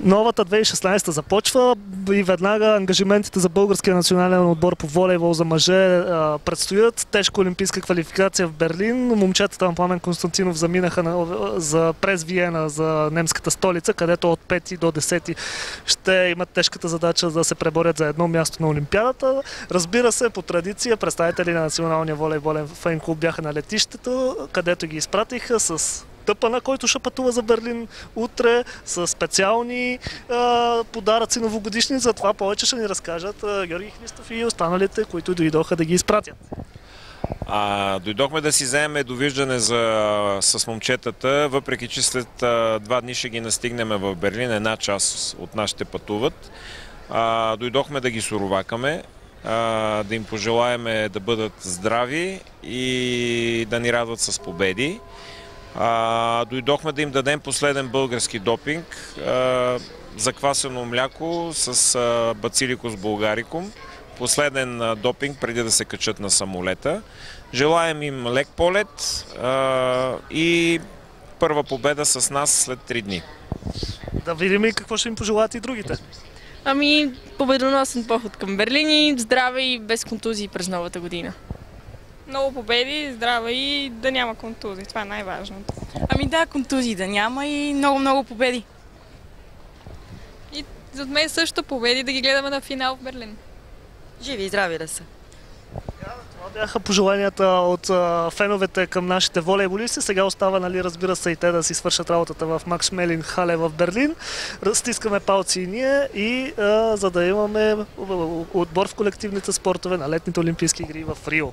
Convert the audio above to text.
Новата 2016 започва и веднага ангажиментите за българския национален отбор по волейбол за мъже предстоят. Тежка олимпийска квалификация в Берлин. Момчетата на Пламен Константинов заминаха през Виена за немската столица, където от 5 до 10 ще имат тежката задача да се преборят за едно място на Олимпиадата. Разбира се, по традиция представители на Националния волейболен фен клуб бяха на летището, където ги изпратиха с Тъпана, който ще пътува за Берлин утре, с специални подаръци новогодишни. За това повече ще ни разкажат Георги Христов и останалите, които дойдоха да ги изпратят. Дойдохме да си вземем довиждане с момчетата, въпреки че след 2 дни ще ги настигнем в Берлин, една част от нашите пътуват. Дойдохме да ги суровакаме, да им пожелаем да бъдат здрави и да ни радват с победи. Дойдохме да им дадем последен български допинг, заквасено мляко с бациликус булгарикум. Последен допинг преди да се качат на самолета. Желаем им лек полет и първа победа с нас след 3 дни. Да видим и какво ще им пожелаят и другите. Победоносен поход към Берлин и здраве и без контузии през новата година. Много победи, здраве и да няма контузии. Това е най-важното. Контузии да няма и много победи. И за мен също победи, да ги гледаме на финал в Берлин. Живи и здрави да са. Това бяха пожеланията от феновете към нашите волейболисти. Сега остава, разбира се, и те да си свършат работата в Макс Шмелин хале в Берлин. Стискаме палци и ние, за да имаме отбор в колективните спортове на летните олимпийски игри в Рио.